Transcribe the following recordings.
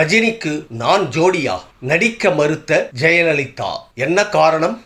ரஜினிக்கு நான் ஜோடியா? நடிக்க மறுத்த ஜெயலலிதா. என்ன காரணம்?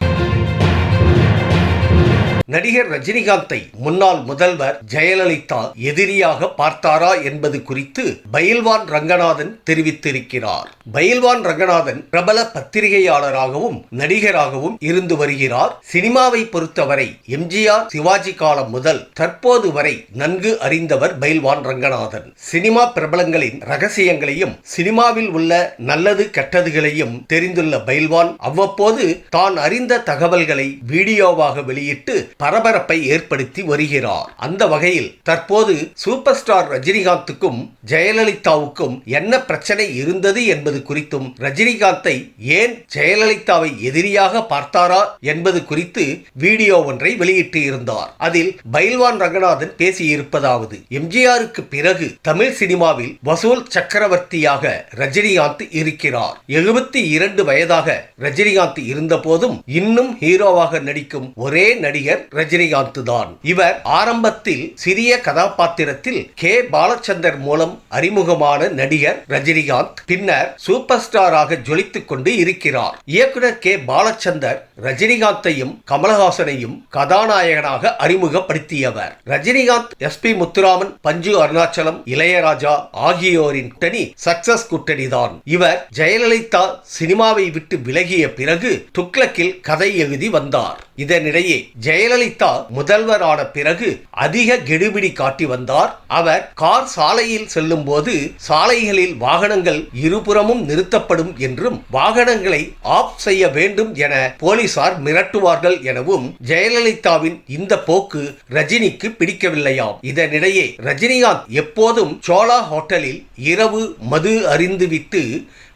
நடிகர் ரஜினிகாந்தை முன்னாள் முதல்வர் ஜெயலலிதா எதிரியாக பார்த்தாரா என்பது குறித்து பயில்வான் ரங்கநாதன் தெரிவித்திருக்கிறார். பயில்வான் ரங்கநாதன் பிரபல பத்திரிகையாளராகவும் நடிகராகவும் இருந்து வருகிறார். சினிமாவை பொறுத்தவரை எம்ஜிஆர் சிவாஜி காலம் முதல் தற்போது வரை நன்கு அறிந்தவர் பயில்வான் ரங்கநாதன். சினிமா பிரபலங்களின் ரகசியங்களையும் சினிமாவில் உள்ள நல்லது கெட்டதுகளையும் தெரிந்துள்ள பயில்வான் அவ்வப்போது தான் அறிந்த தகவல்களை வீடியோவாக வெளியிட்டு பரபரப்பை ஏற்படுத்தி வருகிறார். அந்த வகையில் தற்போது சூப்பர் ஸ்டார் ரஜினிகாந்துக்கும் ஜெயலலிதாவுக்கும் என்ன பிரச்சனை இருந்தது என்பது குறித்தும் ரஜினிகாந்தை ஏன் ஜெயலலிதாவை எதிரியாக பார்த்தாரா என்பது குறித்து வீடியோ ஒன்றை வெளியிட்டு இருந்தார். அதில் பயில்வான் ரங்கநாதன் பேசியிருப்பதாவது: எம்ஜிஆருக்கு பிறகு தமிழ் சினிமாவில் வசூல் சக்கரவர்த்தியாக ரஜினிகாந்த் இருக்கிறார். 72 வயதாக ரஜினிகாந்த் இருந்த போதும் இன்னும் ஹீரோவாக நடிக்கும் ஒரே நடிகர் ரஜினிகாந்த் தான். இவர் ஆரம்பத்தில் சிறிய கதாபாத்திரத்தில் கே பாலச்சந்தர் மூலம் அறிமுகமான நடிகர் ரஜினிகாந்த் பின்னர் சூப்பர் ஸ்டாராக ஜொலித்துக் கொண்டு இருக்கிறார். இயக்குனர் கே பாலச்சந்தர் ரஜினிகாந்தையும் கமலஹாசனையும் கதாநாயகனாக அறிமுகப்படுத்தியவர். ரஜினிகாந்த், எஸ்.பி. முத்துராமன், பஞ்சு அருணாச்சலம், இளையராஜா ஆகியோரின் கூட்டணி சக்சஸ் கூட்டணி தான். இவர் ஜெயலலிதா சினிமாவை விட்டு விலகிய பிறகு துக்ளக்கில் கதை எழுதி வந்தார். இதனிடையே ஜெயலலிதா முதல்வரான பிறகு அதிக கெடுபிடி காட்டி வந்தார். அவர் கார் சாலையில் செல்லும் போது சாலைகளில் வாகனங்கள் இருபுறமும் நிறுத்தப்படும் என்றும் வாகனங்களை ஆஃப் செய்ய வேண்டும் என போலீசார் மிரட்டுவார்கள் எனவும் ஜெயலலிதாவின் இந்த போக்கு ரஜினிக்கு பிடிக்கவில்லையாம். இதனிடையே ரஜினிகாந்த் எப்போதும் சோலா ஹோட்டலில் இரவு மது அருந்திவிட்டு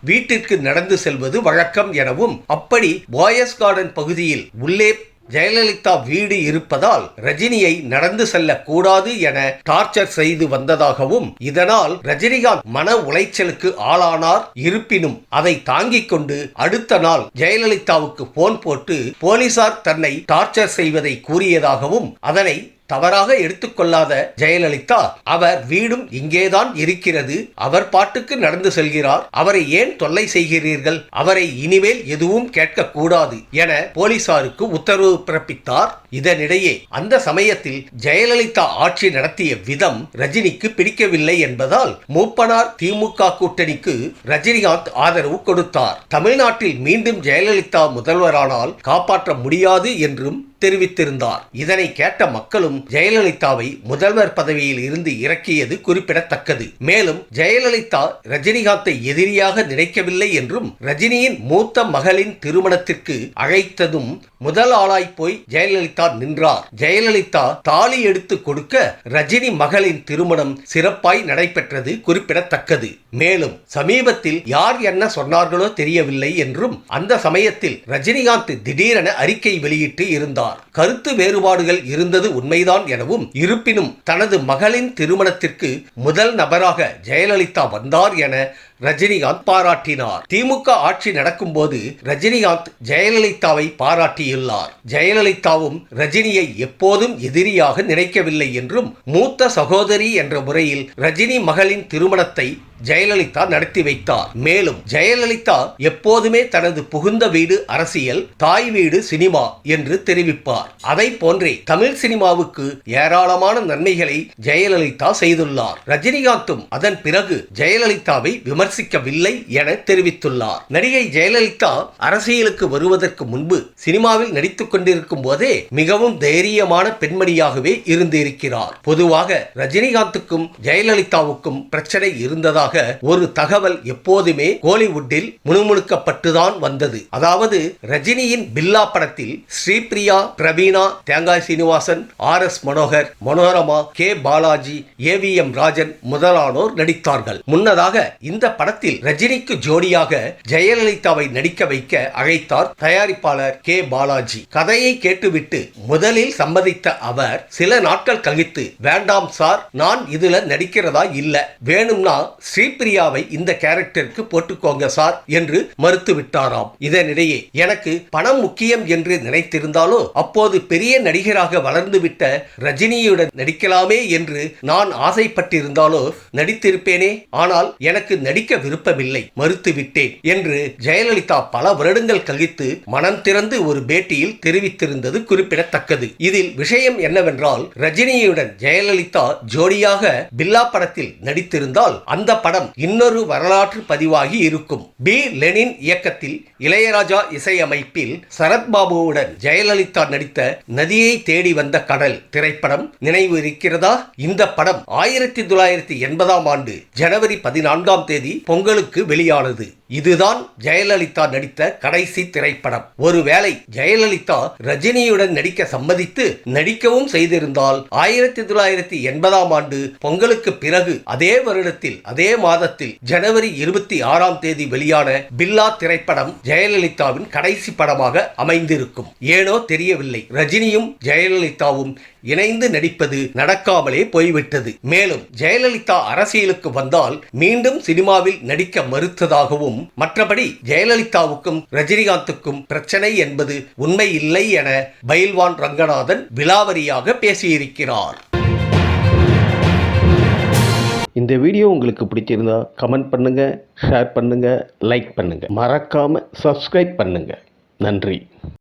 வீட்டிற்கு நடந்து செல்வது வழக்கம் எனவும் அப்படி போயஸ் கார்டன் பகுதியில் உள்ளே ஜெயலலிதா வீடு இருப்பதால் ரஜினியை நடந்து செல்லக்கூடாது என டார்ச்சர் செய்து வந்ததாகவும் இதனால் ரஜினிகாந்த் மன உளைச்சலுக்கு ஆளானார். இருப்பினும் அதை தாங்கிக் கொண்டு அடுத்த நாள் ஜெயலலிதாவுக்கு போன் போட்டு போலீசார் தன்னை டார்ச்சர் செய்வதை கூறியதாகவும் அதனை தவறாக எடுத்துக்கொள்ளாத ஜெயலலிதா அவர் வீடும் இங்கேதான் இருக்கிறது, அவர் பாட்டுக்கு நடந்து செல்கிறார், அவரை ஏன் தொல்லை செய்கிறீர்கள், அவரை இனிமேல் எதுவும் கேட்கக்கூடாது என போலீசாருக்கு உத்தரவு பிறப்பித்தார். இதனிடையே அந்த சமயத்தில் ஜெயலலிதா ஆட்சி நடத்திய விதம் ரஜினிக்கு பிடிக்கவில்லை என்பதால் மூப்பனார் திமுக கூட்டணிக்கு ரஜினிகாந்த் ஆதரவு கொடுத்தார். தமிழ்நாட்டில் மீண்டும் ஜெயலலிதா முதல்வரானால் காப்பாற்ற முடியாது என்றும் தெரிவித்திருந்தார். இதனை கேட்ட மக்களும் ஜெயலலிதாவை முதல்வர் பதவியில் இருந்து இறக்கியது குறிப்பிடத்தக்கது. மேலும் ஜெயலலிதா ரஜினிகாந்தை எதிரியாக நினைக்கவில்லை என்றும் ரஜினியின் மூத்த மகளின் திருமணத்திற்கு அழைத்ததும் முதல் ஆளாய் போய் ஜெயலலிதா நின்றார். ஜெயலலிதா தாலி எடுத்து கொடுக்க ரஜினி மகளின் திருமணம் சிறப்பாய் நடைபெற்றது குறிப்பிடத்தக்கது. மேலும் சமீபத்தில் யார் என்ன சொன்னார்களோ தெரியவில்லை என்றும் அந்த சமயத்தில் ரஜினிகாந்த் திடீரென அறிக்கை வெளியிட்டு இருந்தார். கருத்து வேறுபாடுகள் இருந்தது உண்மைதான் எனவும் இருப்பினும் தனது மகளின் திருமணத்திற்கு முதல் நபராக ஜெயலலிதா வந்தார் என ரஜினிகாந்த் பாராட்டினார். திமுக ஆட்சி நடக்கும் போது ரஜினிகாந்த் ஜெயலலிதாவை பாராட்டியுள்ளார். ஜெயலலிதாவும் ரஜினியை எப்போதும் எதிரியாக நினைக்கவில்லை என்றும் மூத்த சகோதரி என்ற முறையில் ரஜினி மகளின் திருமணத்தை ஜெயலலிதா நடத்தி வைத்தார். மேலும் ஜெயலலிதா எப்போதுமே தனது புகுந்த வீடு அரசியல், தாய் வீடு சினிமா என்று தெரிவிப்பார். அதை போன்றே தமிழ் சினிமாவுக்கு ஏராளமான நன்மைகளை ஜெயலலிதா செய்துள்ளார். ரஜினிகாந்தும் அதன் பிறகு ஜெயலலிதாவை விமர்சிக்கவில்லை என தெரிவித்துள்ளார். நடிகை ஜெயலலிதா அரசியலுக்கு வருவதற்கு முன்பு சினிமாவில் நடித்துக் கொண்டிருக்கும் போதே மிகவும் தைரியமான பெண்மணியாகவே இருந்திருக்கிறார். பொதுவாக ரஜினிகாந்துக்கும் ஜெயலலிதாவுக்கும் பிரச்சனை இருந்ததாக ஒரு தகவல் எப்போதுமே கோலிவுட்டில் முணுமுணுக்கப்பட்டுதான் வந்தது. அதாவது ரஜினியின் பில்லா படத்தில் ஸ்ரீபிரியா, பிரவீணா, தேங்காய் சீனிவாசன், ஆர்.எஸ். மனோகர், மனோரமா, கே பாலாஜி, ஏ.வி.எம். ராஜன் முதலானோர் நடித்தார்கள். முன்னதாக இந்த படத்தில் ரஜினிக்கு ஜோடியாக ஜெயலலிதாவை நடிக்க வைக்க அழைத்தார் தயாரிப்பாளர் கே பாலாஜி. கதையை கேட்டுவிட்டு முதலில் சம்மதித்த அவர் சில நாட்கள் கழித்து, வேண்டாம் சார், நான் இதுல நடிக்கிறதா இல்ல, வேணும்னா ஸ்ரீபிரியாவை இந்த கேரக்டருக்கு போட்டுக்கோங்க சார் என்று மறுத்து விட்டாராம். இதனிடையே எனக்கு பணம் முக்கியம் என்று நினைத்திருந்தாலோ அப்போது பெரிய நடிகராக வளர்ந்துவிட்ட ரஜினியுடன் நடிக்கலாமே என்று நான் ஆசைப்பட்டிருந்தாலோ நடித்திருப்பேனே. ஆனால் எனக்கு நடிக்க நடிக்க விருப்பமில்லை, மறுத்துவிட்டேன் என்று ஜெயலலிதா பல வருடங்கள் கழித்து மனம் திறந்து ஒரு பேட்டியில் தெரிவித்திருந்தது குறிப்பிடத்தக்கது. இதில் விஷயம் என்னவென்றால், ரஜினியுடன் ஜெயலலிதா ஜோடியாக பில்லா படத்தில் நடித்திருந்தால் அந்த படம் இன்னொரு வரலாற்று பதிவாகி இருக்கும். பி. லெனின் இயக்கத்தில் இளையராஜா இசையமைப்பில் சரத்பாபுவுடன் ஜெயலலிதா நடித்த நதியை தேடி வந்த கடல் திரைப்படம் நினைவு இருக்கிறதா? இந்த படம் 1980ஆம் ஆண்டு ஜனவரி 14ஆம் தேதி பொங்கலுக்கு வெளியானது. இதுதான் ஜெயலலிதா நடித்த கடைசி திரைப்படம். ஒருவேளை ஜெயலலிதா ரஜினியுடன் நடிக்க சம்மதித்து நடிக்கவும் செய்திருந்தால் 1980ஆம் ஆண்டு பொங்கலுக்கு பிறகு அதே வருடத்தில் அதே மாதத்தில் ஜனவரி 26ஆம் தேதி வெளியான பில்லா திரைப்படம் ஜெயலலிதாவின் கடைசி படமாக அமைந்திருக்கும். ஏனோ தெரியவில்லை, ரஜினியும் ஜெயலலிதாவும் இணைந்து நடிப்பது நடக்காமலே போய்விட்டது. மேலும் ஜெயலலிதா அரசியலுக்கு வந்தால் மீண்டும் சினிமாவில் நடிக்க மறுத்ததாகவும், மற்றபடி ஜெயலலிதாவுக்கும் ரஜினிகாந்துக்கும் பிரச்சனை என்பது உண்மை இல்லை என பயில்வான் ரங்கநாதன் விலாவரியாக பேசியிருக்கிறார். இந்த வீடியோ உங்களுக்கு பிடிச்சிருந்தா கமெண்ட் பண்ணுங்க, ஷேர் பண்ணுங்க, லைக் பண்ணுங்க, மறக்காம சப்ஸ்கிரைப் பண்ணுங்க. நன்றி.